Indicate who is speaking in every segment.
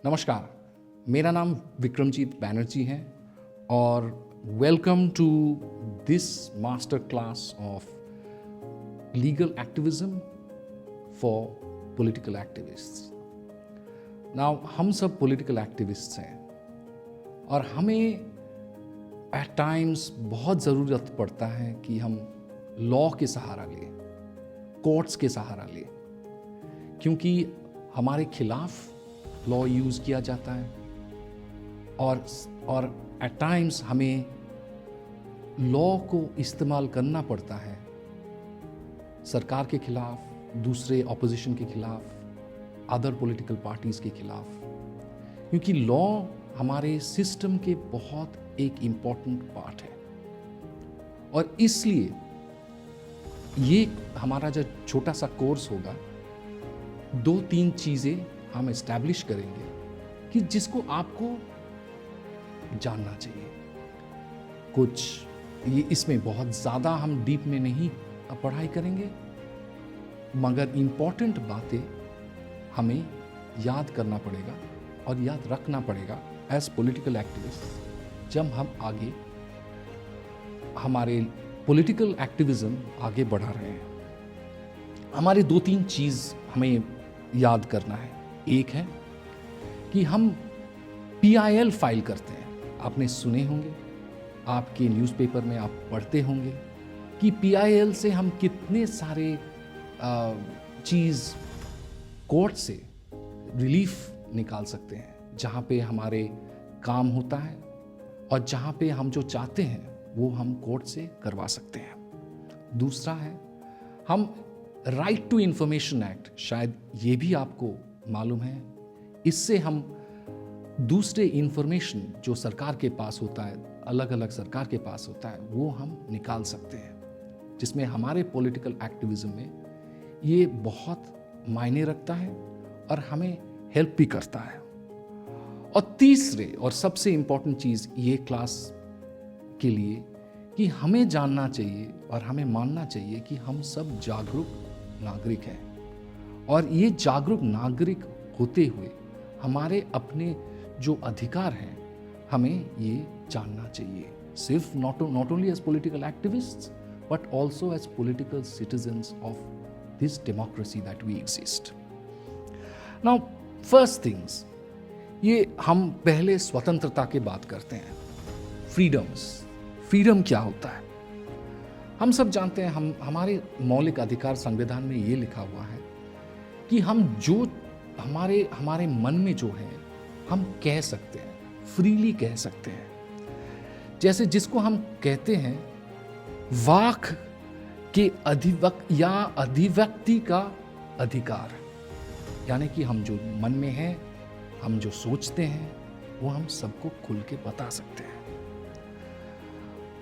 Speaker 1: नमस्कार, मेरा नाम विक्रमजीत बैनर्जी है और welcome to this master class of legal activism for political activists. Now हम सब पॉलिटिकल एक्टिविस्ट्स हैं और हमें एट टाइम्स बहुत ज़रूरत पड़ता है कि हम लॉ के सहारा लें, कोर्ट्स के सहारा लें, क्योंकि हमारे खिलाफ लॉ यूज़ किया जाता है और एट टाइम्स हमें लॉ को इस्तेमाल करना पड़ता है सरकार के खिलाफ, दूसरे ऑपोजिशन के खिलाफ, अदर पॉलिटिकल पार्टीज़ के खिलाफ, क्योंकि लॉ हमारे सिस्टम के बहुत एक इम्पॉर्टेंट पार्ट है। और इसलिए ये हमारा जो छोटा सा कोर्स होगा, 2-3 चीज़ें हम एस्टैब्लिश करेंगे कि जिसको आपको जानना चाहिए। कुछ ये इसमें बहुत ज़्यादा हम डीप में नहीं पढ़ाई करेंगे, मगर इम्पॉर्टेंट बातें हमें याद करना पड़ेगा और याद रखना पड़ेगा एज पॉलिटिकल एक्टिविस्ट। जब हम आगे हमारे पॉलिटिकल एक्टिविज्म आगे बढ़ा रहे हैं, हमारे 2-3 चीज़ हमें याद करना है। एक है कि हम PIL फाइल करते हैं। आपने सुने होंगे, आपके न्यूज़पेपर में आप पढ़ते होंगे कि PIL से हम कितने सारे चीज़ कोर्ट से रिलीफ निकाल सकते हैं, जहाँ पे हमारे काम होता है और जहाँ पे हम जो चाहते हैं वो हम कोर्ट से करवा सकते हैं। दूसरा है हम राइट टू इंफॉर्मेशन एक्ट, शायद ये भी आपको मालूम है। इससे हम दूसरे इंफॉर्मेशन जो सरकार के पास होता है, अलग अलग सरकार के पास होता है, वो हम निकाल सकते हैं, जिसमें हमारे पॉलिटिकल एक्टिविज्म में ये बहुत मायने रखता है और हमें हेल्प भी करता है। और तीसरे और सबसे इम्पोर्टेंट चीज़ ये क्लास के लिए कि हमें जानना चाहिए और हमें मानना चाहिए कि हम सब जागरूक नागरिक हैं और ये जागरूक नागरिक होते हुए हमारे अपने जो अधिकार हैं हमें ये जानना चाहिए, सिर्फ not only as political activists but also as political citizens of this democracy that we exist. Now first things, ये हम पहले स्वतंत्रता की बात करते हैं। फ्रीडम क्या होता है? हम सब जानते हैं, हमारे मौलिक अधिकार संविधान में ये लिखा हुआ है कि हम जो हमारे मन में जो है हम कह सकते हैं, फ्रीली कह सकते हैं। जैसे जिसको हम कहते हैं वाक के अभिव्यक्ति का अधिकार, यानी कि हम जो मन में है, हम जो सोचते हैं वो हम सबको खुल के बता सकते हैं।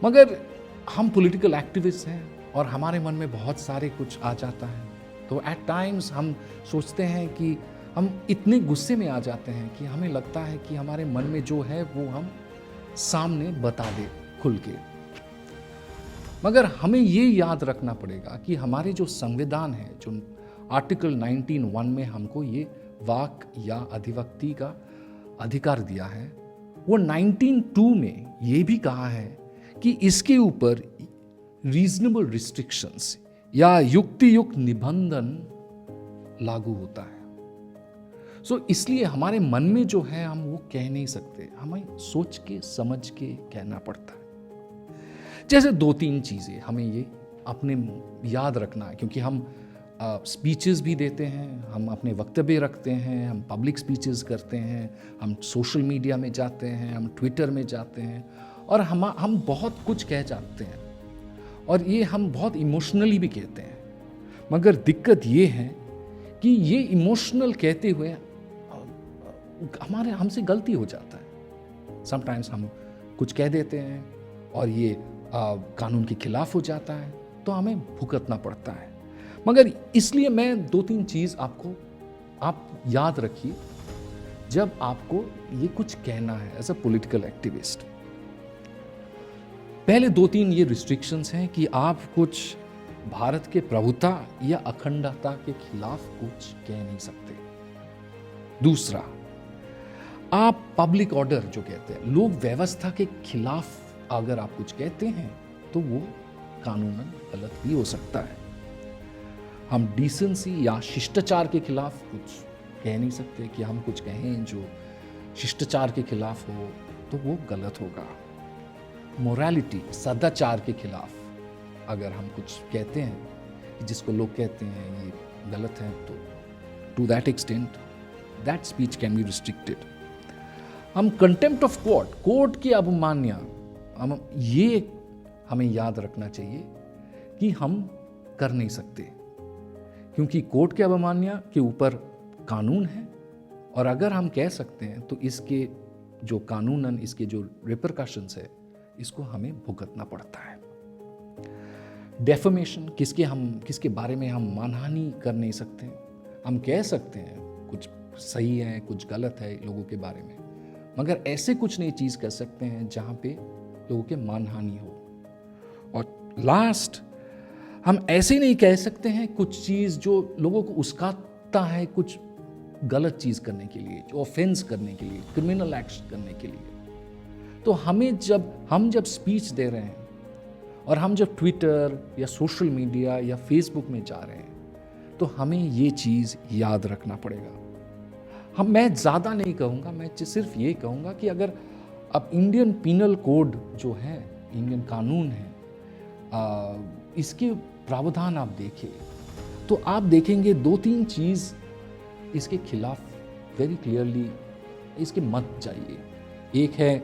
Speaker 1: मगर हम पॉलिटिकल एक्टिविस्ट हैं और हमारे मन में बहुत सारे कुछ आ जाता है, तो एट टाइम्स हम सोचते हैं कि हम इतने गुस्से में आ जाते हैं कि हमें लगता है कि हमारे मन में जो है वो हम सामने बता दें खुल के। मगर हमें ये याद रखना पड़ेगा कि हमारे जो संविधान है, जो आर्टिकल 19(1) में हमको ये वाक या अभिव्यक्ति का अधिकार दिया है, वो 19(2) में ये भी कहा है कि इसके ऊपर रीजनेबल रिस्ट्रिक्शंस या युक्तियुक्त निबंधन लागू होता है। इसलिए हमारे मन में जो है हम वो कह नहीं सकते, हमें सोच के समझ के कहना पड़ता है। जैसे 2-3 चीज़ें हमें ये अपने याद रखना है, क्योंकि हम स्पीचेस भी देते हैं, हम अपने वक्तव्य रखते हैं, हम पब्लिक स्पीचेस करते हैं, हम सोशल मीडिया में जाते हैं, हम ट्विटर में जाते हैं और हम बहुत कुछ कह जाते हैं और ये हम बहुत इमोशनली भी कहते हैं। मगर दिक्कत ये है कि ये इमोशनल कहते हुए हमसे गलती हो जाता है। समटाइम्स हम कुछ कह देते हैं और ये कानून के खिलाफ हो जाता है, तो हमें भुगतना पड़ता है। मगर इसलिए मैं 2-3 चीज़ आप याद रखिए जब आपको ये कुछ कहना है एज अ पॉलिटिकल एक्टिविस्ट। पहले 2-3 ये रिस्ट्रिक्शंस हैं कि आप कुछ भारत के प्रभुता या अखंडता के खिलाफ कुछ कह नहीं सकते। दूसरा, आप पब्लिक ऑर्डर जो कहते हैं, लोग व्यवस्था के खिलाफ अगर आप कुछ कहते हैं तो वो कानूनन गलत भी हो सकता है। हम डिसेंसी या शिष्टाचार के खिलाफ कुछ कह नहीं सकते कि हम कुछ कहें जो शिष्टाचार के खिलाफ हो तो वो गलत होगा। मोरालिटी, सदाचार के खिलाफ अगर हम कुछ कहते हैं जिसको लोग कहते हैं ये गलत है, तो to that extent that speech can be restricted. हम कंटेम्प्ट ऑफ कोर्ट की अवमानना, ये हमें याद रखना चाहिए कि हम कर नहीं सकते, क्योंकि कोर्ट की अवमानना के ऊपर कानून है, और अगर हम कह सकते हैं तो इसके जो कानूनन इसके जो रिपरकशंस है इसको हमें भुगतना पड़ता है। डेफमेशन, किसके बारे में हम मानहानि कर नहीं सकते। हम कह सकते हैं कुछ सही है कुछ गलत है लोगों के बारे में, मगर ऐसे कुछ नई चीज कर सकते हैं जहां पे लोगों के मानहानि हो। और लास्ट, हम ऐसे नहीं कह सकते हैं कुछ चीज जो लोगों को उस्काता है कुछ गलत चीज करने के लिए, जो ऑफेंस करने के लिए, क्रिमिनल एक्ट करने के लिए। तो हम जब स्पीच दे रहे हैं और हम जब ट्विटर या सोशल मीडिया या फेसबुक में जा रहे हैं तो हमें ये चीज याद रखना पड़ेगा। मैं ज्यादा नहीं कहूंगा, मैं सिर्फ ये कहूंगा कि अगर अब इंडियन पीनल कोड जो है, इंडियन कानून है, इसके प्रावधान आप देखें तो आप देखेंगे 2-3 चीज इसके खिलाफ वेरी क्लियरली इसके मत जाइए। एक है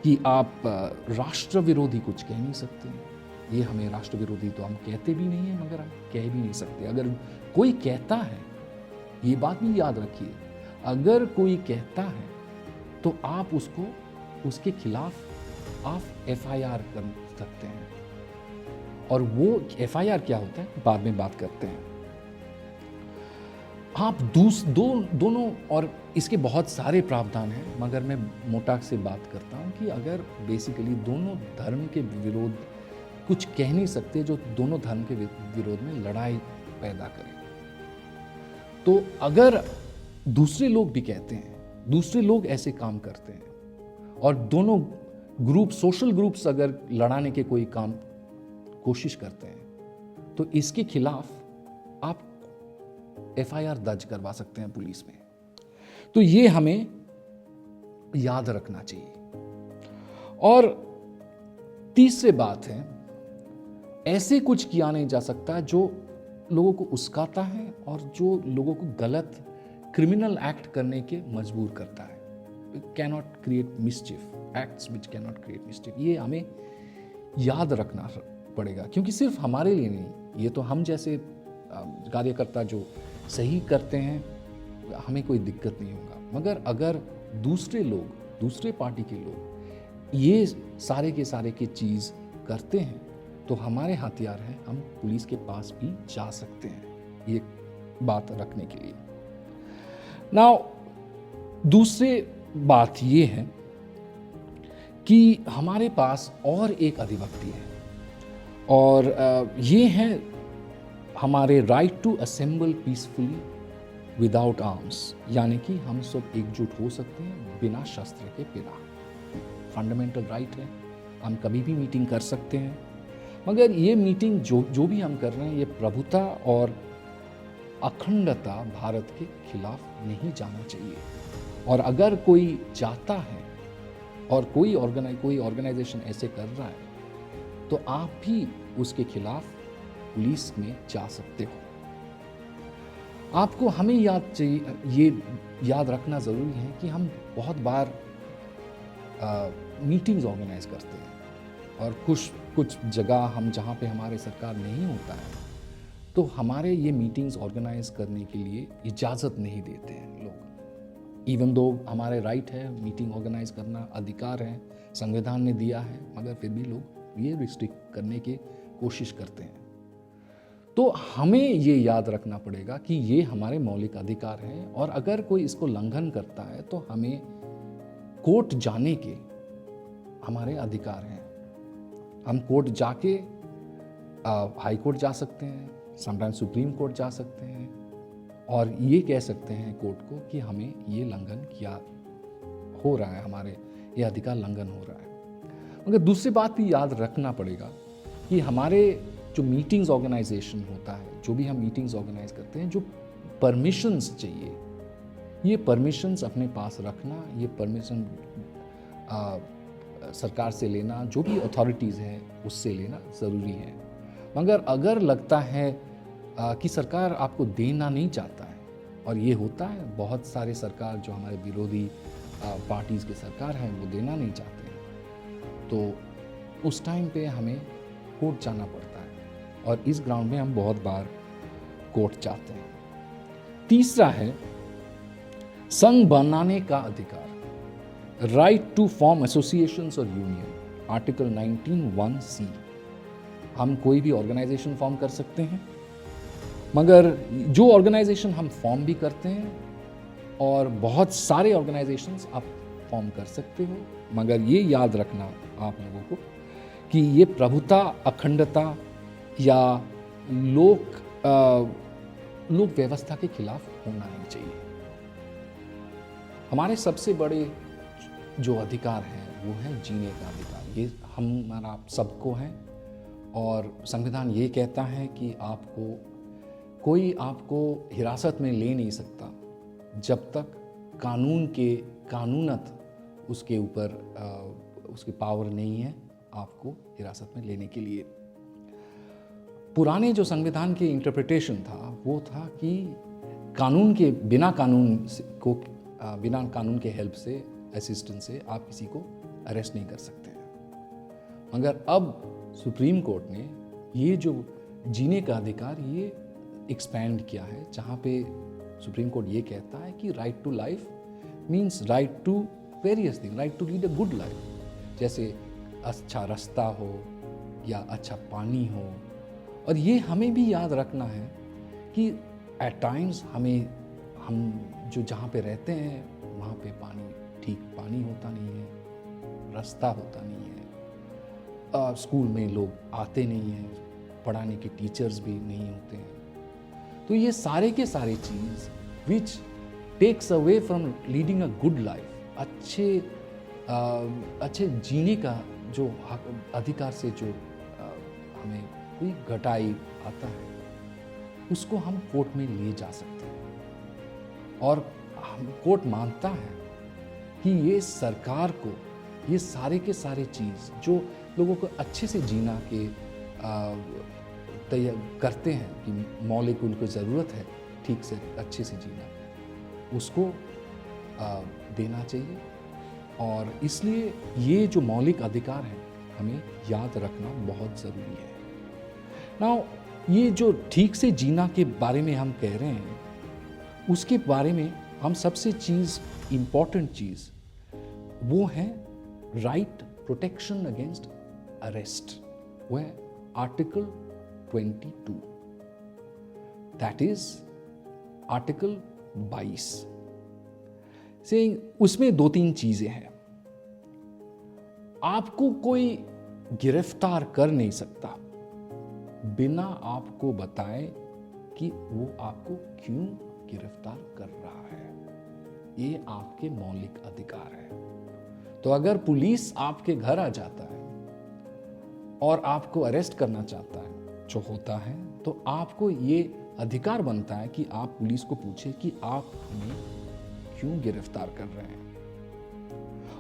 Speaker 1: कि आप राष्ट्र विरोधी कुछ कह नहीं सकते। ये हमें राष्ट्र विरोधी तो हम कहते भी नहीं है, मगर हम कह भी नहीं सकते। अगर कोई कहता है, ये बात भी याद रखिए, अगर कोई कहता है तो आप उसके खिलाफ आप FIR कर सकते हैं, और वो FIR क्या होता है बाद में बात करते हैं। आप दोनों, और इसके बहुत सारे प्रावधान हैं, मगर मैं मोटा से बात करता हूं कि अगर बेसिकली दोनों धर्म के विरोध कुछ कह नहीं सकते जो दोनों धर्म के विरोध में लड़ाई पैदा करे। तो अगर दूसरे लोग भी कहते हैं, दूसरे लोग ऐसे काम करते हैं, और दोनों ग्रुप, सोशल ग्रुप्स अगर लड़ाने के कोई काम कोशिश करते हैं, तो इसके खिलाफ आप FIR दर्ज करवा सकते हैं पुलिस में। तो ये हमें याद रखना चाहिए। और तीसरी बात है, ऐसे कुछ किया नहीं जा सकता जो लोगों को उस्काता है और जो लोगों को गलत क्रिमिनल एक्ट करने के मजबूर करता है। Cannot create मिसचिफ, acts which cannot create मिसचिफ। ये हमें याद रखना पड़ेगा, क्योंकि सिर्फ हमारे लिए नहीं, ये तो हम जैसे कार्यकर्ता जो सही करते हैं हमें कोई दिक्कत नहीं होगा, मगर अगर दूसरे लोग, दूसरे पार्टी के लोग ये सारे के सारे की चीज़ करते हैं तो हमारे हथियार हैं, हम पुलिस के पास भी जा सकते हैं, ये बात रखने के लिए। नाउ दूसरी बात ये है कि हमारे पास और एक अधिवक्ति है, और ये है हमारे right to assemble peacefully without arms, यानी कि हम सब एकजुट हो सकते हैं बिना शस्त्र के बिना। फंडामेंटल राइट है, हम कभी भी मीटिंग कर सकते हैं, मगर ये मीटिंग जो भी हम कर रहे हैं ये प्रभुता और अखंडता भारत के खिलाफ नहीं जाना चाहिए। और अगर कोई चाहता है और कोई ऑर्गेनाइजेशन ऐसे कर रहा है तो आप भी उसके खिलाफ पुलिस में जा सकते हो। आपको हमें ये याद रखना ज़रूरी है कि हम बहुत बार मीटिंग्स ऑर्गेनाइज करते हैं, और कुछ जगह हम जहाँ पे हमारे सरकार नहीं होता है तो हमारे ये मीटिंग्स ऑर्गेनाइज करने के लिए इजाज़त नहीं देते हैं लोग। इवन दो हमारे राइट है, मीटिंग ऑर्गेनाइज करना अधिकार है, संविधान ने दिया है, मगर फिर भी लोग ये रिस्ट्रिक्ट करने की कोशिश करते हैं। तो हमें ये याद रखना पड़ेगा कि ये हमारे मौलिक अधिकार हैं, और अगर कोई इसको उल्लंघन करता है तो हमें कोर्ट जाने के हमारे अधिकार हैं। हम कोर्ट जाके हाई कोर्ट जा सकते हैं, समटाइम्स सुप्रीम कोर्ट जा सकते हैं, और ये कह सकते हैं कोर्ट को कि हमें ये उल्लंघन किया हो रहा है, हमारे ये अधिकार लंघन हो रहा है। मगर दूसरी बात भी याद रखना पड़ेगा कि हमारे जो मीटिंग्स ऑर्गेनाइजेशन होता है, जो भी हम मीटिंग्स ऑर्गेनाइज करते हैं, जो परमिशंस चाहिए, ये परमिशंस अपने पास रखना, ये परमिशन सरकार से लेना, जो भी अथॉरिटीज़ हैं उससे लेना ज़रूरी है। मगर अगर लगता है कि सरकार आपको देना नहीं चाहता है, और ये होता है, बहुत सारे सरकार जो हमारे विरोधी पार्टीज़ के सरकार हैं वो देना नहीं चाहते हैं, तो उस टाइम पे हमें कोर्ट जाना पड़ता है, और इस ग्राउंड में हम बहुत बार कोर्ट जाते हैं। तीसरा है संघ बनाने का अधिकार, राइट टू फॉर्म एसोसिएशंस और यूनियन, आर्टिकल 19(1)(c। हम कोई भी ऑर्गेनाइजेशन फॉर्म कर सकते हैं, मगर जो ऑर्गेनाइजेशन हम फॉर्म भी करते हैं, और बहुत सारे ऑर्गेनाइजेशंस आप फॉर्म कर सकते हो, मगर ये याद रखना आप लोगों को कि ये प्रभुता, अखंडता या लोक व्यवस्था के खिलाफ होना नहीं चाहिए। हमारे सबसे बड़े जो अधिकार हैं वो है जीने का अधिकार, ये हमारा सबको है, और संविधान ये कहता है कि कोई आपको हिरासत में ले नहीं सकता जब तक कानूनत उसके ऊपर उसकी पावर नहीं है आपको हिरासत में लेने के लिए। पुराने जो संविधान के इंटरप्रिटेशन था वो था कि बिना कानून के हेल्प से, असिस्टेंस से आप किसी को अरेस्ट नहीं कर सकते हैं। मगर अब सुप्रीम कोर्ट ने ये जो जीने का अधिकार ये एक्सपैंड किया है, जहाँ पे सुप्रीम कोर्ट ये कहता है कि right to life means right to various thing, right to lead a good life, जैसे अच्छा रास्ता हो या अच्छा पानी हो। और ये हमें भी याद रखना है कि एट टाइम्स हम जो जहाँ पे रहते हैं वहाँ पे ठीक पानी होता नहीं है, रास्ता होता नहीं है, स्कूल में लोग आते नहीं हैं, पढ़ाने के टीचर्स भी नहीं होते हैं। तो ये सारे के सारे चीज़ which takes away from leading a good life, अच्छे जीने का जो अधिकार से जो हमें कोई घटाई आता है, उसको हम कोर्ट में ले जा सकते हैं। और कोर्ट मानता है कि ये सरकार को ये सारे के सारे चीज़ जो लोगों को अच्छे से जीना के तैयार करते हैं, कि मौलिक उनको ज़रूरत है ठीक से अच्छे से जीना, उसको देना चाहिए। और इसलिए ये जो मौलिक अधिकार हैं हमें याद रखना बहुत ज़रूरी है। नाउ ये जो ठीक से जीना के बारे में हम कह रहे हैं, उसके बारे में हम सबसे इम्पॉर्टेंट चीज़ वो है राइट प्रोटेक्शन अगेंस्ट अरेस्ट, वो है आर्टिकल 22, दैट इज आर्टिकल 22 से उसमें 2-3 चीजें हैं। आपको कोई गिरफ्तार कर नहीं सकता बिना आपको बताए कि वो आपको क्यों गिरफ्तार कर रहा है। ये आपके मौलिक अधिकार है। तो अगर पुलिस आपके घर आ जाता है और आपको अरेस्ट करना चाहता है, जो होता है, तो आपको ये अधिकार बनता है कि आप पुलिस को पूछे कि आप हमें क्यों गिरफ्तार कर रहे हैं।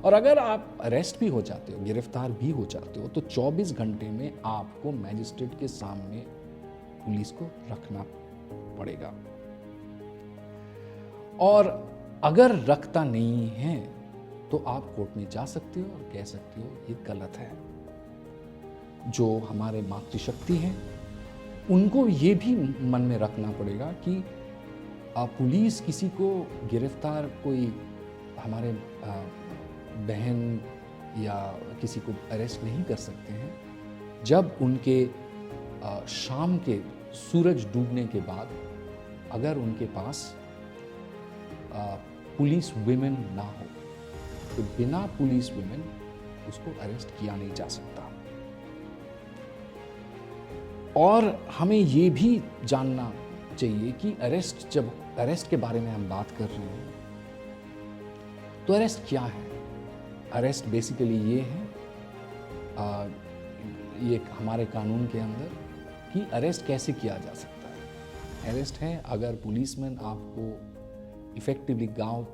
Speaker 1: और अगर आप अरेस्ट भी हो जाते हो, गिरफ्तार भी हो जाते हो, तो 24 घंटे में आपको मैजिस्ट्रेट के सामने पुलिस को रखना पड़ेगा। और अगर रखता नहीं है तो आप कोर्ट में जा सकते हो और कह सकते हो ये गलत है। जो हमारे मातृशक्ति हैं उनको ये भी मन में रखना पड़ेगा कि पुलिस किसी को गिरफ्तार, कोई हमारे बहन या किसी को अरेस्ट नहीं कर सकते हैं जब उनके शाम के सूरज डूबने के बाद अगर उनके पास पुलिस विमेन ना हो, तो बिना पुलिस विमेन उसको अरेस्ट किया नहीं जा सकता। और हमें ये भी जानना चाहिए कि जब अरेस्ट के बारे में हम बात कर रहे हैं तो अरेस्ट क्या है। अरेस्ट बेसिकली ये है, ये हमारे कानून के अंदर कि अरेस्ट कैसे किया जा सकता है। अरेस्ट है अगर पुलिसमैन आपको इफेक्टिवली गांव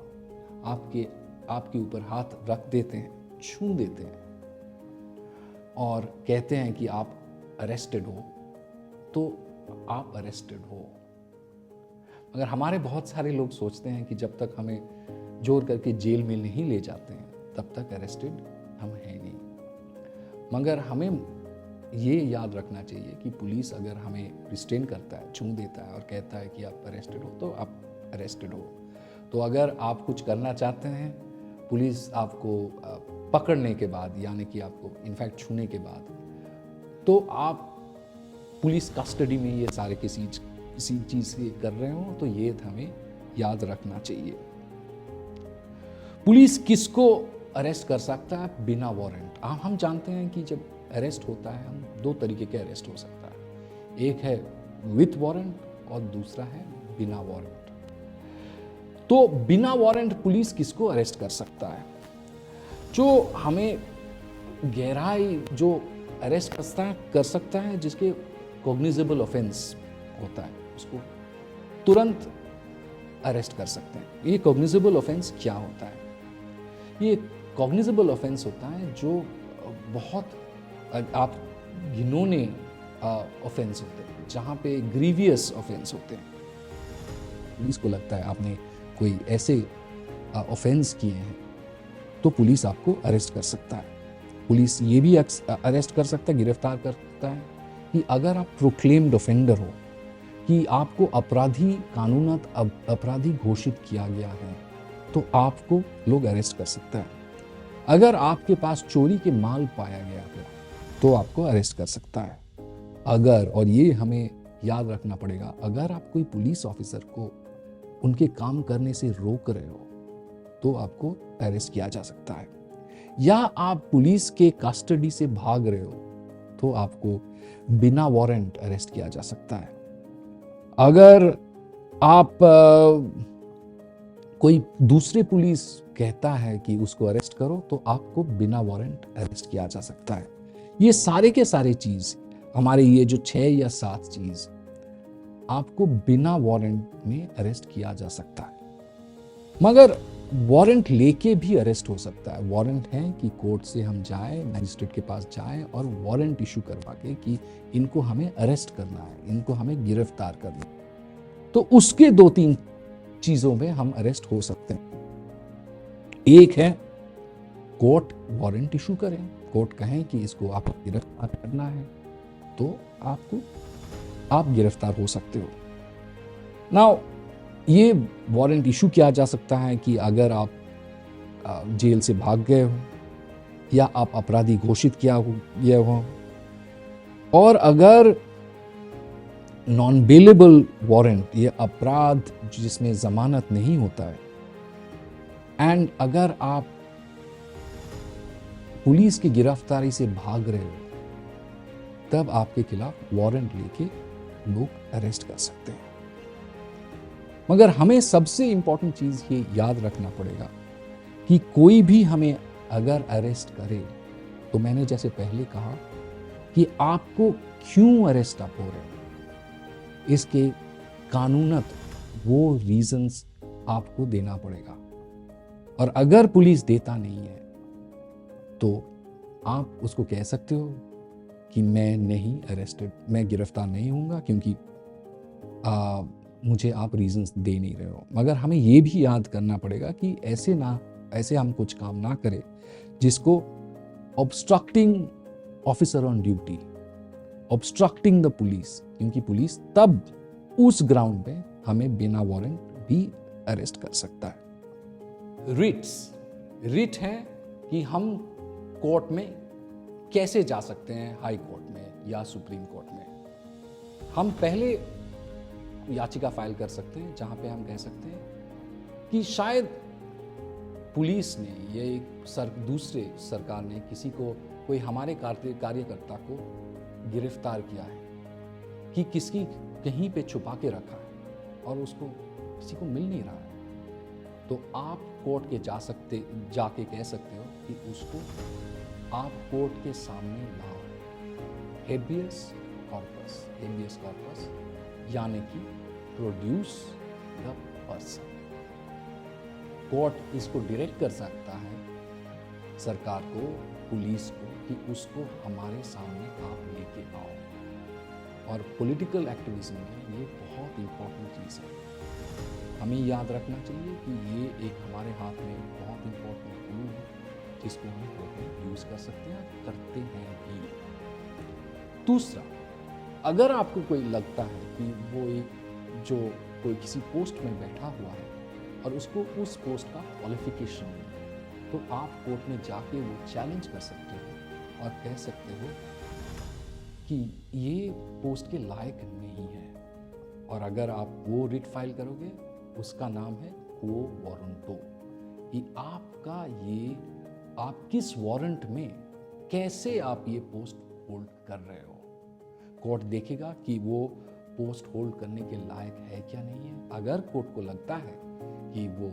Speaker 1: आपके ऊपर हाथ रख देते हैं, छू देते हैं और कहते हैं कि आप अरेस्टेड हो, तो आप अरेस्टेड हो। मगर हमारे बहुत सारे लोग सोचते हैं कि जब तक हमें जोर करके जेल में नहीं ले जाते हैं तब तक अरेस्टेड हम हैं नहीं। मगर हमें ये याद रखना चाहिए कि पुलिस अगर हमें रिस्ट्रेन करता है, छू देता है और कहता है कि आप अरेस्टेड हो, तो आप अरेस्टेड हो। तो अगर आप कुछ करना चाहते हैं, पुलिस आपको पकड़ने के बाद, यानी कि आपको इनफैक्ट छूने के बाद, तो आप पुलिस कस्टडी में ये सारे किसी चीज़ कर रहे हो, तो ये हमें याद रखना चाहिए। पुलिस किसको अरेस्ट कर सकता है बिना वारंट? हम जानते हैं कि जब अरेस्ट होता है, हम दो तरीके के अरेस्ट हो सकता है, एक है विथ वारंट और दूसरा है बिना वारंट। तो बिना वारंट पुलिस किसको अरेस्ट कर सकता है? जो हमें गहराई जो अरेस्ट कर सकता है, जिसके कॉग्निजेबल ऑफेंस होता है, उसको तुरंत अरेस्ट कर सकते हैं। ये कॉग्निजेबल ऑफेंस क्या होता है? ये कॉग्निजेबल ऑफेंस होता है जो बहुत आप घिनौने ऑफेंस होते हैं, जहाँ पे ग्रीवियस ऑफेंस होते हैं। पुलिस को लगता है आपने कोई ऐसे ऑफेंस किए हैं, तो पुलिस आपको अरेस्ट कर सकता है। पुलिस ये भी अरेस्ट कर सकता है, गिरफ्तार कर सकता है कि अगर आप प्रोक्लेम्ड ऑफेंडर हो, कि आपको अपराधी, कानूनत अपराधी घोषित किया गया है, तो आपको लोग अरेस्ट कर सकता है। अगर आपके पास चोरी के माल पाया गया हो, तो आपको अरेस्ट कर सकता है। अगर, और ये हमें याद रखना पड़ेगा, अगर आप कोई पुलिस ऑफिसर को उनके काम करने से रोक रहे हो, तो आपको अरेस्ट किया जा सकता है। या आप पुलिस के कस्टडी से भाग रहे हो, तो आपको बिना वारंट अरेस्ट किया जा सकता है। अगर आप कोई दूसरे पुलिस कहता है कि उसको अरेस्ट करो, तो आपको बिना वारंट अरेस्ट किया जा सकता है। ये सारे के सारे चीज, हमारे ये जो 6 या 7 चीज, आपको बिना वारंट में अरेस्ट किया जा सकता है। मगर वारंट लेके भी अरेस्ट हो सकता है। वारंट है कि कोर्ट से हम जाए, मैजिस्ट्रेट के पास जाए और वारंट इशू करवा के कि इनको हमें अरेस्ट करना है, इनको हमें गिरफ्तार करना है, तो उसके 2-3 चीजों में हम अरेस्ट हो सकते हैं। एक है कोर्ट वारंट इशू करें, कोर्ट कहें कि इसको आपको गिरफ्तार करना है, तो आप गिरफ्तार हो सकते हो। नाउ ये वारंट इशू किया जा सकता है कि अगर आप जेल से भाग गए हो, या आप अपराधी घोषित किया हो, और अगर नॉन बेलेबल वारंट, ये अपराध जिसमें जमानत नहीं होता है, एंड अगर आप पुलिस की गिरफ्तारी से भाग रहे हो, तब आपके खिलाफ वारंट लेके लोग अरेस्ट कर सकते हैं। मगर हमें सबसे इंपॉर्टेंट चीज ये याद रखना पड़ेगा कि कोई भी हमें अगर अरेस्ट करे, तो मैंने जैसे पहले कहा कि आपको क्यों अरेस्ट आप हो रहे हैं, इसके कानूनत वो रीजंस आपको देना पड़ेगा। और अगर पुलिस देता नहीं है, तो आप उसको कह सकते हो कि मैं नहीं अरेस्टेड, मैं गिरफ्तार नहीं होऊंगा, क्योंकि मुझे आप रीजंस दे नहीं रहे हो। मगर हमें ये भी याद करना पड़ेगा कि ऐसे हम कुछ काम ना करें जिसको obstructing officer on duty, obstructing the police, क्योंकि पुलिस तब उस ग्राउंड पे हमें बिना वारंट भी अरेस्ट कर सकता है। रिट है कि हम कोर्ट में कैसे जा सकते हैं, हाई कोर्ट में या सुप्रीम कोर्ट में। हम पहले याचिका फाइल कर सकते हैं, जहां पे हम कह सकते हैं कि शायद पुलिस ने या दूसरे सरकार ने किसी को, कोई हमारे कार्यकर्ता को गिरफ्तार किया है, कि किसी कहीं पे छुपा के रखा है और उसको किसी को मिल नहीं रहा है। तो आप कोर्ट के जाके कह सकते हो कि उसको आप कोर्ट के सामने लाओ। हेबियस कॉर्पस यानी कि प्रोड्यूस द पर्सन। कोर्ट इसको डायरेक्ट कर सकता है सरकार को, पुलिस को, कि उसको हमारे सामने आप लेके आओ। और पॉलिटिकल एक्टिविज्म में ये बहुत इम्पोर्टेंट चीज़ है। हमें याद रखना चाहिए कि ये एक हमारे हाथ में बहुत इम्पोर्टेंट टूल है जिसको हम कोर्ट में यूज़ कर सकते हैं, करते हैं भी। दूसरा, अगर आपको कोई लगता है कि वो एक जो कोई किसी पोस्ट में बैठा हुआ है और उसको उस पोस्ट का क्वालिफिकेशन नहीं है, तो आप कोर्ट में जाके वो चैलेंज कर सकते हो और कह सकते हो कि ये पोस्ट के लायक नहीं है। और अगर आप वो रिट फाइल करोगे, उसका नाम है क्वो वारंटो, कि आप किस वारंट में कैसे आप ये पोस्ट होल्ड कर रहे हो। कोर्ट देखेगा कि वो पोस्ट होल्ड करने के लायक है क्या नहीं है। अगर कोर्ट को लगता है कि वो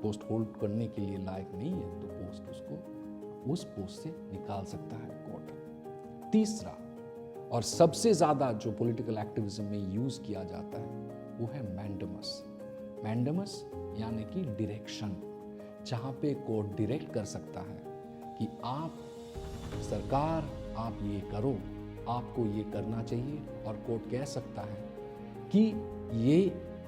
Speaker 1: पोस्ट होल्ड करने के लिए लायक नहीं है, तो पोस्ट उसको उस पोस्ट से निकाल सकता है कोर्ट। तीसरा और सबसे ज़्यादा जो पॉलिटिकल एक्टिविज्म में यूज़ किया जाता है वो है मैंडेमस। मैंडेमस यानी कि डायरेक्शन, जहाँ पे कोर्ट डायरेक्ट कर सकता है कि आप सरकार, आप ये करो, आपको ये करना चाहिए। और कोर्ट कह सकता है कि ये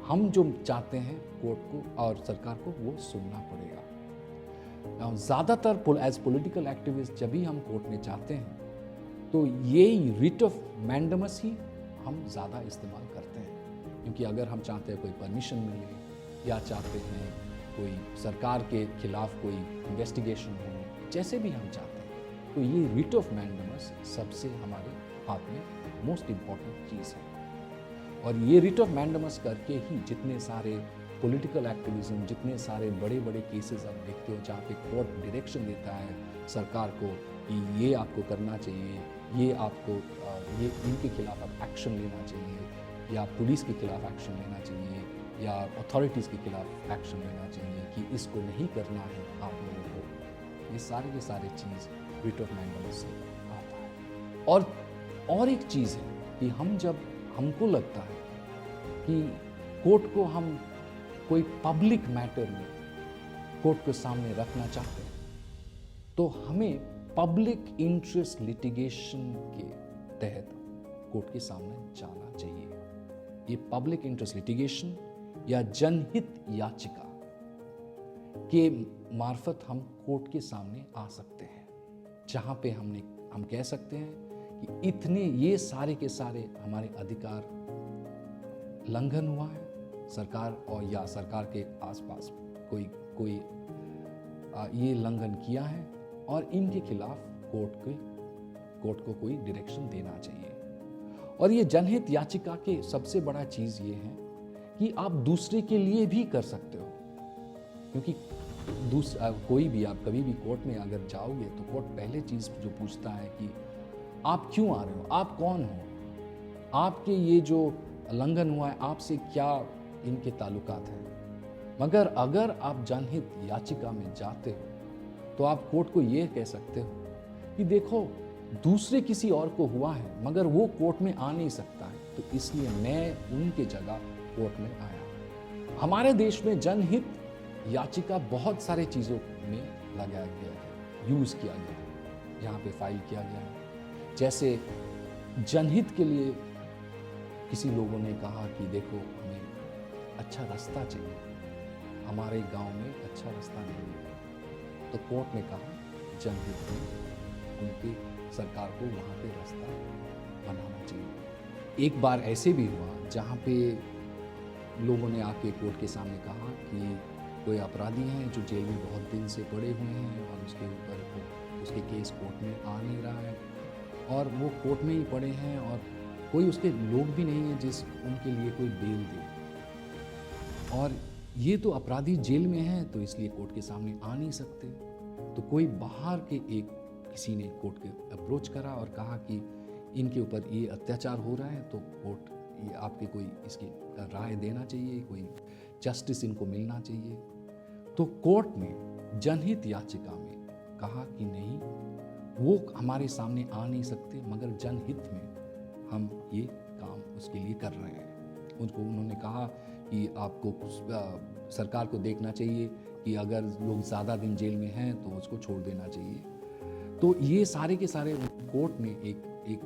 Speaker 1: हम जो चाहते हैं कोर्ट को और सरकार को वो सुनना पड़ेगा। ज़्यादातर एज पॉलिटिकल एक्टिविस्ट जब भी हम कोर्ट में जाते हैं तो ये रिट ऑफ मैंडेमस ही हम ज़्यादा इस्तेमाल करते हैं, क्योंकि अगर हम चाहते हैं कोई परमिशन मिले या चाहते हैं कोई सरकार के खिलाफ कोई इन्वेस्टिगेशन हो, जैसे भी हम चाहते हैं, तो ये रिट ऑफ मैंडेमस सबसे हमारे हाथ में मोस्ट इम्पॉर्टेंट चीज़ है। और ये रिट ऑफ मैंडेमस करके ही जितने सारे पॉलिटिकल एक्टिविज्म, जितने सारे बड़े बड़े केसेस आप देखते हो जहाँ पे कोर्ट डायरेक्शन देता है सरकार को कि ये आपको करना चाहिए, ये आपको ये इनके खिलाफ आप एक्शन लेना चाहिए, या पुलिस के खिलाफ एक्शन लेना चाहिए, या अथॉरिटीज़ के खिलाफ एक्शन लेना चाहिए कि इसको नहीं करना है आप लोगों को। ये के सारे चीज़ रिट ऑफ मैंडेमस से आता है। और एक चीज़ है कि हमको लगता है कि कोर्ट को हम कोई पब्लिक मैटर में कोर्ट के सामने रखना चाहते हैं, तो हमें पब्लिक इंटरेस्ट लिटिगेशन के तहत कोर्ट के सामने जाना चाहिए। ये पब्लिक इंटरेस्ट लिटिगेशन या जनहित याचिका के मार्फत हम कोर्ट के सामने आ सकते हैं, जहां पे हम कह सकते हैं कि इतने ये सारे के सारे हमारे अधिकार लंघन हुआ है सरकार और या सरकार के आसपास कोई ये लंघन किया है और इनके खिलाफ कोर्ट को कोई डायरेक्शन देना चाहिए। और ये जनहित याचिका के सबसे बड़ा चीज़ ये है कि आप दूसरे के लिए भी कर सकते हो, क्योंकि कोई भी आप कभी भी कोर्ट में अगर जाओगे तो कोर्ट पहले चीज़ जो पूछता है कि आप क्यों आ रहे हो, आप कौन हो, आपके ये जो उल्लंघन हुआ है आपसे क्या इनके ताल्लुकात हैं। मगर अगर आप जनहित याचिका में जाते हो तो आप कोर्ट को ये कह सकते हो कि देखो दूसरे किसी और को हुआ है मगर वो कोर्ट में आ नहीं सकता है, तो इसलिए मैं उनके जगह कोर्ट में आया। हमारे देश में जनहित याचिका बहुत सारे चीज़ों में लगाया गया है, यूज़ किया गया है, यहाँ पे फाइल किया गया है। जैसे जनहित के लिए किसी लोगों ने कहा कि देखो हमें अच्छा रास्ता चाहिए, हमारे गांव में अच्छा रास्ता नहीं है, तो कोर्ट ने कहा जनहित में उनकी सरकार को वहाँ पे रास्ता बनाना चाहिए। एक बार ऐसे भी हुआ जहाँ पे लोगों ने आके कोर्ट के सामने कहा कि कोई अपराधी हैं जो जेल में बहुत दिन से पड़े हुए हैं और उसके ऊपर उसके केस कोर्ट में आ नहीं रहा है और वो कोर्ट में ही पड़े हैं और कोई उसके लोग भी नहीं है जिस उनके लिए कोई बेल दे, और ये तो अपराधी जेल में हैं तो इसलिए कोर्ट के सामने आ नहीं सकते। तो कोई बाहर के किसी ने कोर्ट के अप्रोच करा और कहा कि इनके ऊपर ये अत्याचार हो रहा है, तो कोर्ट ये आपके कोई इसकी राय देना चाहिए, कोई जस्टिस इनको मिलना चाहिए। तो कोर्ट ने जनहित याचिका में कहा कि नहीं, वो हमारे सामने आ नहीं सकते, मगर जनहित में हम ये काम उसके लिए कर रहे हैं। उन्होंने कहा कि आपको सरकार को देखना चाहिए कि अगर लोग ज़्यादा दिन जेल में हैं तो उसको छोड़ देना चाहिए। तो ये सारे के सारे कोर्ट ने एक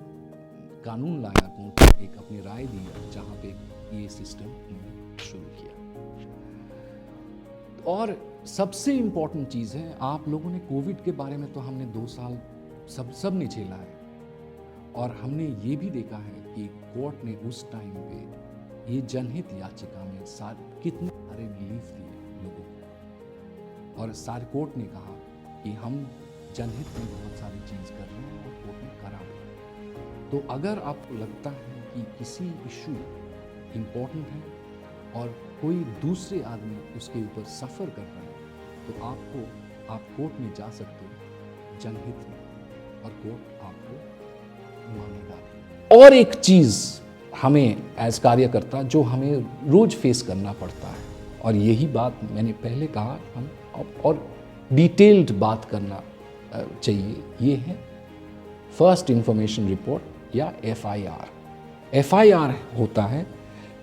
Speaker 1: कानून लाया, कोर्ट ने एक अपनी राय दी जहाँ पे ये सिस्टम शुरू किया। और सबसे इम्पोर्टेंट चीज़ है, आप लोगों ने कोविड के बारे में तो हमने 2 साल सब ने झेला है, और हमने ये भी देखा है कि कोर्ट ने उस टाइम पे ये जनहित याचिका में कितने सारे रिलीफ दिए लोगों को, और सारे कोर्ट ने कहा कि हम जनहित में बहुत सारी चीज़ कर रहे हैं, और कोर्ट ने करा भी। तो अगर आपको लगता है कि किसी इशू इम्पोर्टेंट है और कोई दूसरे आदमी उसके ऊपर सफ़र कर रहे हैं, तो आप कोर्ट में जा सकते हो जनहित में, और कोर्ट आपको मानेगा। और एक चीज़ हमें एज कार्यकर्ता जो हमें रोज फेस करना पड़ता है, और यही बात मैंने पहले कहा, हम और डिटेल्ड बात करना चाहिए, ये है फर्स्ट इंफॉर्मेशन रिपोर्ट या FIR। FIR होता है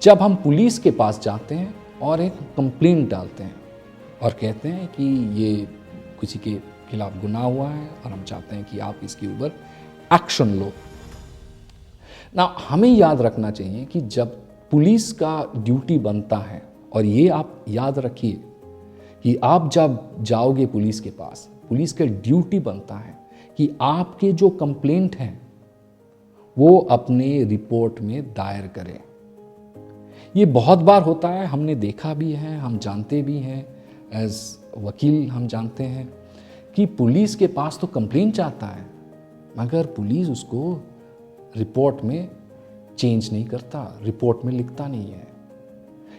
Speaker 1: जब हम पुलिस के पास जाते हैं और एक कंप्लेंट डालते हैं और कहते हैं कि ये किसी के खिलाफ गुनाह हुआ है और हम चाहते हैं कि आप इसके ऊपर एक्शन लो ना। हमें याद रखना चाहिए कि जब पुलिस का ड्यूटी बनता है, और ये आप याद रखिए कि आप जब जाओगे पुलिस के पास, पुलिस का ड्यूटी बनता है कि आपके जो कंप्लेंट हैं वो अपने रिपोर्ट में दायर करें। ये बहुत बार होता है, हमने देखा भी है, हम जानते भी हैं, एज वकील हम जानते हैं कि पुलिस के पास तो कंप्लेंट जाता है, मगर पुलिस उसको रिपोर्ट में चेंज नहीं करता, रिपोर्ट में लिखता नहीं है।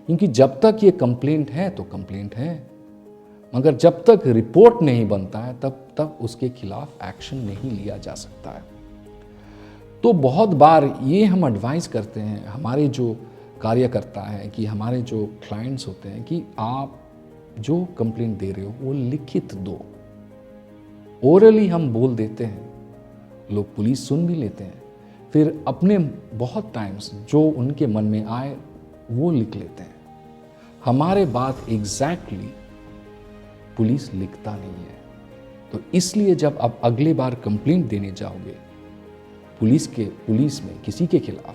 Speaker 1: क्योंकि जब तक ये कंप्लेंट है तो कंप्लेंट है, मगर जब तक रिपोर्ट नहीं बनता है तब उसके खिलाफ एक्शन नहीं लिया जा सकता है। तो बहुत बार ये हम एडवाइस करते हैं हमारे जो कार्यकर्ता हैं, कि हमारे जो क्लाइंट्स होते हैं, कि आप जो कंप्लेंट दे रहे हो वो लिखित दो। ओरली हम बोल देते हैं, लोग पुलिस सुन भी लेते हैं, फिर अपने बहुत टाइम्स जो उनके मन में आए वो लिख लेते हैं। हमारे बात एग्जैक्टली पुलिस लिखता नहीं है। तो इसलिए जब आप अगले बार कंप्लेंट देने जाओगे पुलिस में किसी के खिलाफ,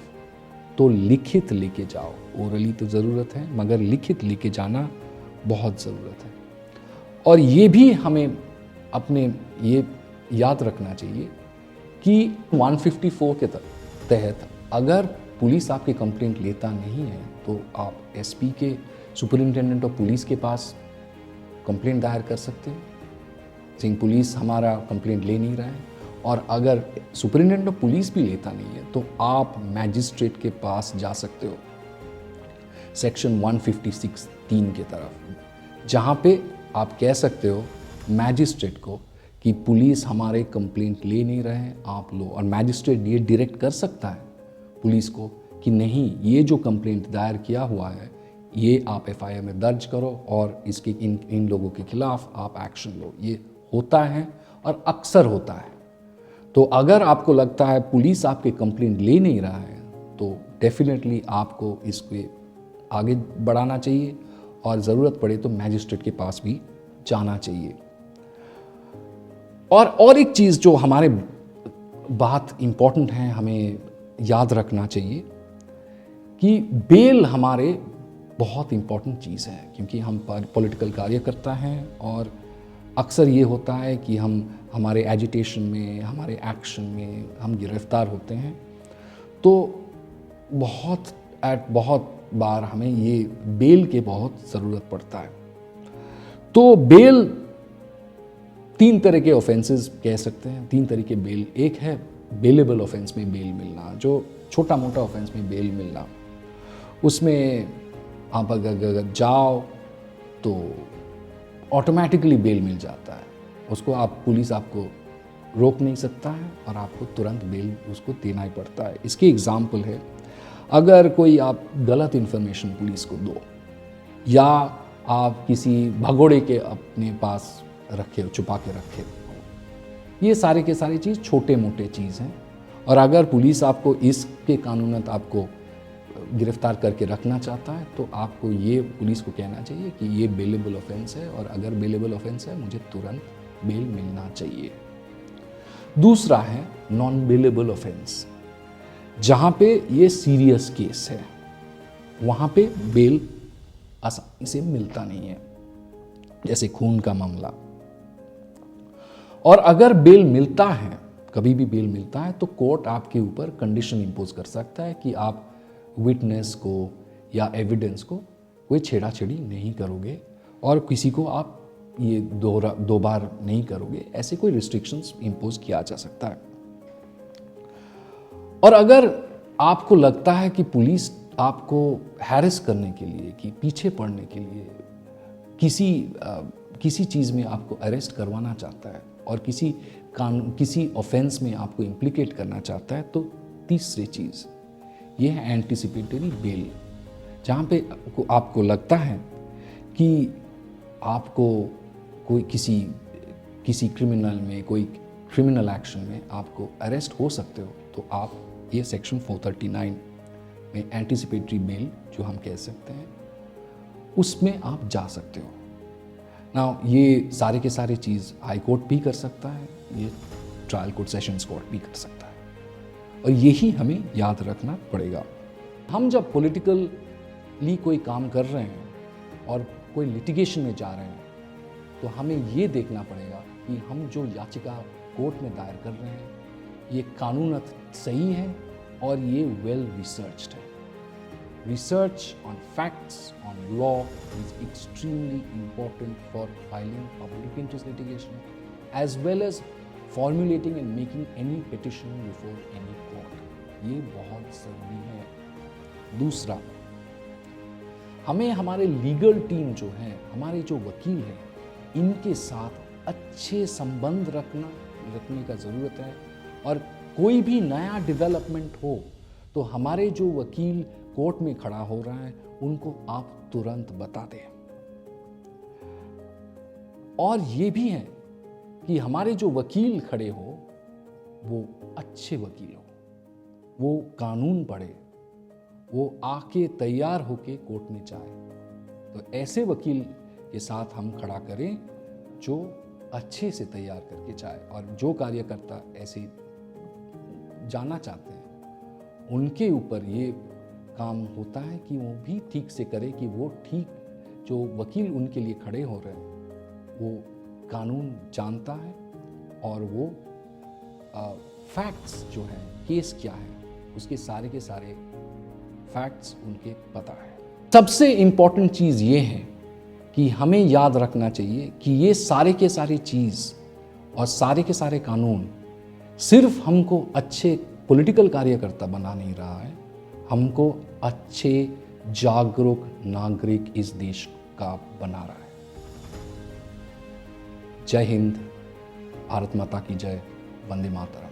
Speaker 1: तो लिखित लेके जाओ। ओरली तो ज़रूरत है, मगर लिखित लेके जाना बहुत ज़रूरत है। और ये भी हमें अपने ये याद रखना चाहिए कि 154 के तहत अगर पुलिस आपकी कंप्लेंट लेता नहीं है, तो आप SP के, सुपरिंटेंडेंट ऑफ पुलिस के पास कंप्लेंट दायर कर सकते हैं, सिंह पुलिस हमारा कंप्लेंट ले नहीं रहा है। और अगर सुपरिंटेंडेंट ऑफ पुलिस भी लेता नहीं है, तो आप मैजिस्ट्रेट के पास जा सकते हो, सेक्शन 156(3) के तरफ, जहाँ पे आप कह सकते हो मैजिस्ट्रेट को कि पुलिस हमारे कंप्लेंट ले नहीं रहे हैं, आप लो। और मैजिस्ट्रेट ये डायरेक्ट कर सकता है पुलिस को कि नहीं, ये जो कंप्लेंट दायर किया हुआ है ये आप FIR में दर्ज करो और इसके इन लोगों के खिलाफ आप एक्शन लो। ये होता है और अक्सर होता है। तो अगर आपको लगता है पुलिस आपके कंप्लेंट ले नहीं रहा है, तो डेफिनेटली आपको इसको आगे बढ़ाना चाहिए, और ज़रूरत पड़े तो मैजिस्ट्रेट के पास भी जाना चाहिए। और एक चीज़ जो हमारे बात इम्पॉर्टेंट है, हमें याद रखना चाहिए कि बेल हमारे बहुत इम्पॉर्टेंट चीज़ है, क्योंकि हम पॉलिटिकल कार्यकर्ता हैं, और अक्सर ये होता है कि हम हमारे एजिटेशन में, हमारे एक्शन में हम गिरफ्तार होते हैं। तो बहुत बार हमें ये बेल के बहुत ज़रूरत पड़ता है। तो बेल 3 तरह के ऑफेंसेस कह सकते हैं, 3 तरह के बेल। एक है बेलेबल ऑफेंस में बेल मिलना, जो छोटा मोटा ऑफेंस में बेल मिलना, उसमें आप अगर जाओ तो ऑटोमेटिकली बेल मिल जाता है, उसको पुलिस आपको रोक नहीं सकता है, और आपको तुरंत बेल उसको देना ही पड़ता है। इसकी एग्जाम्पल है, अगर कोई आप गलत इन्फॉर्मेशन पुलिस को दो, या आप किसी भगोड़े के अपने पास रखे हो, छुपा के रखे हो। ये सारे के सारे चीज़ छोटे मोटे चीज़ हैं। और अगर पुलिस आपको इसके कानूनत आपको गिरफ्तार करके रखना चाहता है तो आपको ये पुलिस को कहना चाहिए कि ये बेलेबल ऑफेंस है, और अगर बेलेबल ऑफेंस है मुझे तुरंत बेल मिलना चाहिए। दूसरा है नॉन बेलेबल ऑफेंस, जहां पे ये सीरियस केस है, वहां पे बेल आसानी से मिलता नहीं है, जैसे खून का मामला। और अगर बेल मिलता है, कभी भी बेल मिलता है, तो कोर्ट आपके ऊपर कंडीशन इंपोज कर सकता है कि आप विटनेस को या एविडेंस को कोई छेड़ाछेड़ी नहीं करोगे और किसी को आप ये दो बार नहीं करोगे, ऐसे कोई रिस्ट्रिक्शंस इंपोज किया जा सकता है। और अगर आपको लगता है कि पुलिस आपको हैरेस करने के लिए, कि पीछे पड़ने के लिए किसी चीज़ में आपको अरेस्ट करवाना चाहता है और किसी ऑफेंस में आपको इम्प्लिकेट करना चाहता है, तो तीसरी चीज़ ये है एंटिसिपेटरी बेल, जहाँ पे आपको लगता है कि आपको कोई किसी क्रिमिनल में, कोई क्रिमिनल एक्शन में आपको अरेस्ट हो सकते हो, तो आप ये सेक्शन 439 में एंटिसिपेटरी बेल जो हम कह सकते हैं, उसमें आप जा सकते हो ना। ये सारे के सारे चीज़ हाई कोर्ट भी कर सकता है, ये ट्रायल कोर्ट, सेशंस कोर्ट भी कर सकता है। और यही हमें याद रखना पड़ेगा। हम जब पॉलिटिकली कोई काम कर रहे हैं और कोई लिटिगेशन में जा रहे हैं, तो हमें ये देखना पड़ेगा कि हम जो याचिका कोर्ट में दायर कर रहे हैं, ये कानूनत सही है और ये वेल रिसर्च्ड है। Research on facts, on law is extremely important for filing public interest litigation, as well as formulating and making any petition before any court. ये बहुत ज़रूरी है। दूसरा, हमें हमारे लीगल टीम जो है, हमारे जो वकील हैं, इनके साथ अच्छे संबंध रखने का ज़रूरत है। और कोई भी नया डेवलपमेंट हो तो हमारे जो वकील कोर्ट में खड़ा हो रहा है, उनको आप तुरंत बता दें। और ये भी है कि हमारे जो वकील खड़े हो वो अच्छे वकील हो, वो कानून पढ़े, वो आके तैयार होके कोर्ट में जाए। तो ऐसे वकील के साथ हम खड़ा करें जो अच्छे से तैयार करके जाए, और जो कार्यकर्ता ऐसे जाना चाहते हैं उनके ऊपर ये काम होता है कि वो भी ठीक से करे, कि वो ठीक जो वकील उनके लिए खड़े हो रहे हैं वो कानून जानता है और वो फैक्ट्स जो है, केस क्या है, उसके सारे के सारे फैक्ट्स उनके पता है। सबसे इम्पॉर्टेंट चीज़ ये है कि हमें याद रखना चाहिए कि ये सारे के सारे चीज़ और सारे के सारे कानून सिर्फ हमको अच्छे पॉलिटिकल कार्यकर्ता बना नहीं रहा है, हमको अच्छे जागरूक नागरिक इस देश का बना रहा है। जय हिंद, भारत माता की जय, वंदे मातरम।